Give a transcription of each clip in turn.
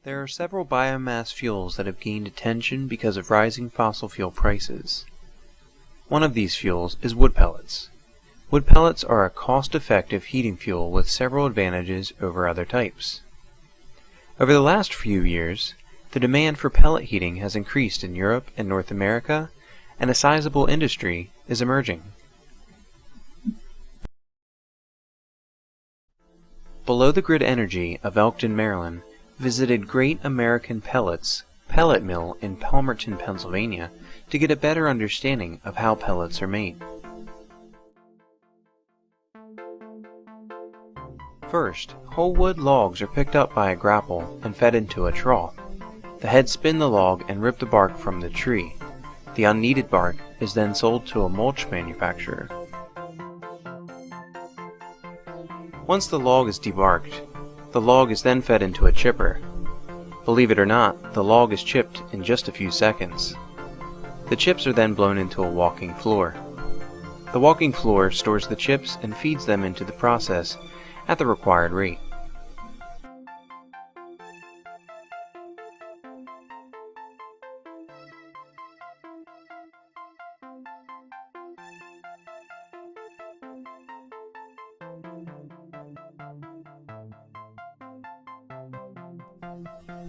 There are several biomass fuels that have gained attention because of rising fossil fuel prices. One of these fuels is wood pellets. Wood pellets are a cost-effective heating fuel with several advantages over other types. Over the last few years, the demand for pellet heating has increased in Europe and North America, and a sizable industry is emerging. Below the Grid Energy of Elkton, Maryland, visited Great American Pellets pellet mill in Palmerton, Pennsylvania, to get a better understanding of how pellets are made. First, whole wood logs are picked up by a grapple and fed into a trough. The heads spin the log and rip the bark from the tree. The unneeded bark is then sold to a mulch manufacturer. Once the log is debarked, the log is then fed into a chipper. Believe it or not, the log is chipped in just a few seconds. The chips are then blown into a walking floor. The walking floor stores the chips and feeds them into the process at the required rate.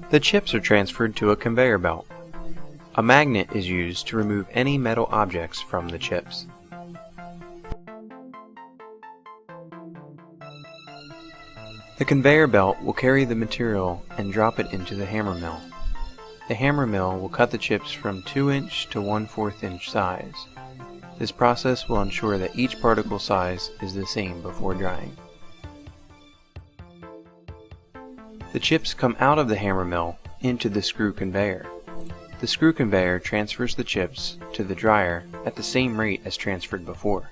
The chips are transferred to a conveyor belt. A magnet is used to remove any metal objects from the chips. The conveyor belt will carry the material and drop it into the hammer mill. The hammer mill will cut the chips from 2-inch to 1/4 inch size. This process will ensure that each particle size is the same before drying. The chips come out of the hammer mill into the screw conveyor. The screw conveyor transfers the chips to the dryer at the same rate as transferred before.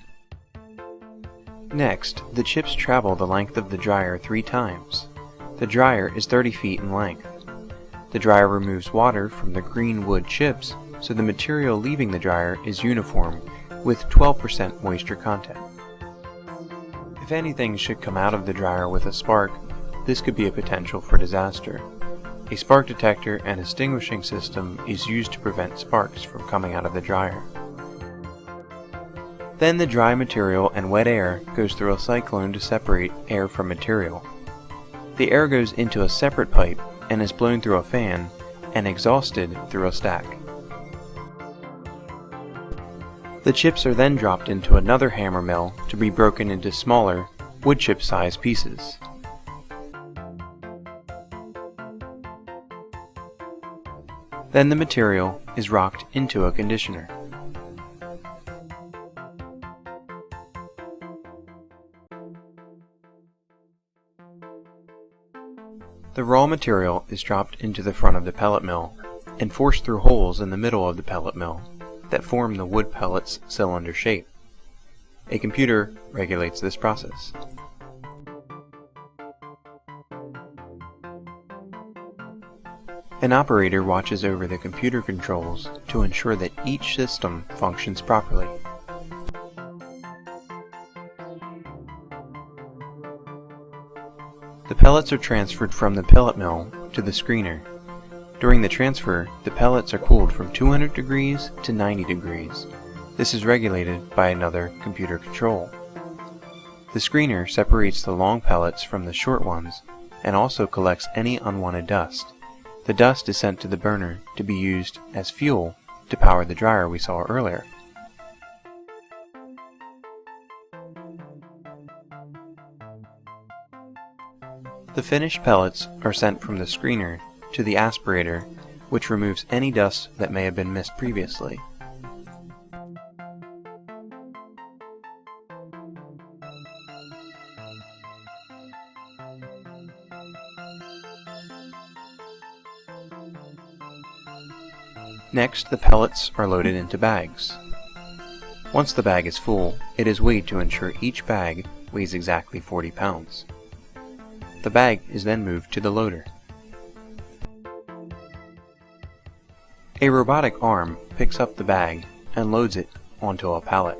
Next, the chips travel the length of the dryer 3 times. The dryer is 30 feet in length. The dryer removes water from the green wood chips, so the material leaving the dryer is uniform with 12% moisture content. If anything should come out of the dryer with a spark, this could be a potential for disaster. A spark detector and extinguishing system is used to prevent sparks from coming out of the dryer. Then the dry material and wet air goes through a cyclone to separate air from material. The air goes into a separate pipe and is blown through a fan and exhausted through a stack. The chips are then dropped into another hammer mill to be broken into smaller, wood chip size pieces. Then the material is rocked into a conditioner. The raw material is dropped into the front of the pellet mill and forced through holes in the middle of the pellet mill that form the wood pellet's cylinder shape. A computer regulates this process. An operator watches over the computer controls to ensure that each system functions properly. The pellets are transferred from the pellet mill to the screener. During the transfer, the pellets are cooled from 200 degrees to 90 degrees. This is regulated by another computer control. The screener separates the long pellets from the short ones and also collects any unwanted dust. The dust is sent to the burner to be used as fuel to power the dryer we saw earlier. The finished pellets are sent from the screener to the aspirator, which removes any dust that may have been missed previously. Next, the pellets are loaded into bags. Once the bag is full, it is weighed to ensure each bag weighs exactly 40 pounds. The bag is then moved to the loader. A robotic arm picks up the bag and loads it onto a pallet.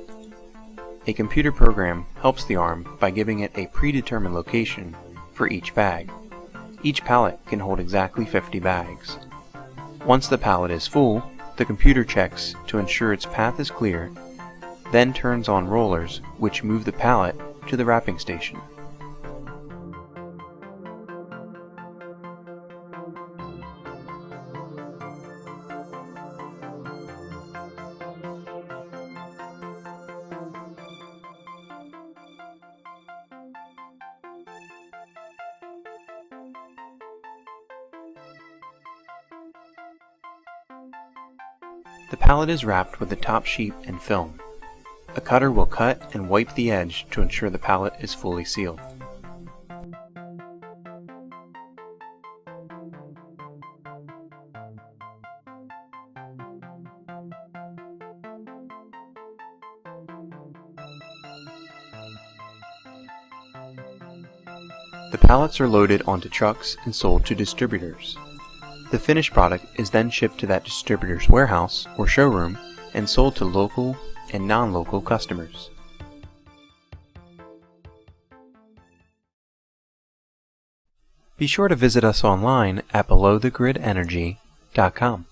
A computer program helps the arm by giving it a predetermined location for each bag. Each pallet can hold exactly 50 bags. Once the pallet is full, the computer checks to ensure its path is clear, then turns on rollers which move the pallet to the wrapping station. The pallet is wrapped with the top sheet and film. A cutter will cut and wipe the edge to ensure the pallet is fully sealed. The pallets are loaded onto trucks and sold to distributors. The finished product is then shipped to that distributor's warehouse or showroom and sold to local and non-local customers. Be sure to visit us online at belowthegridenergy.com.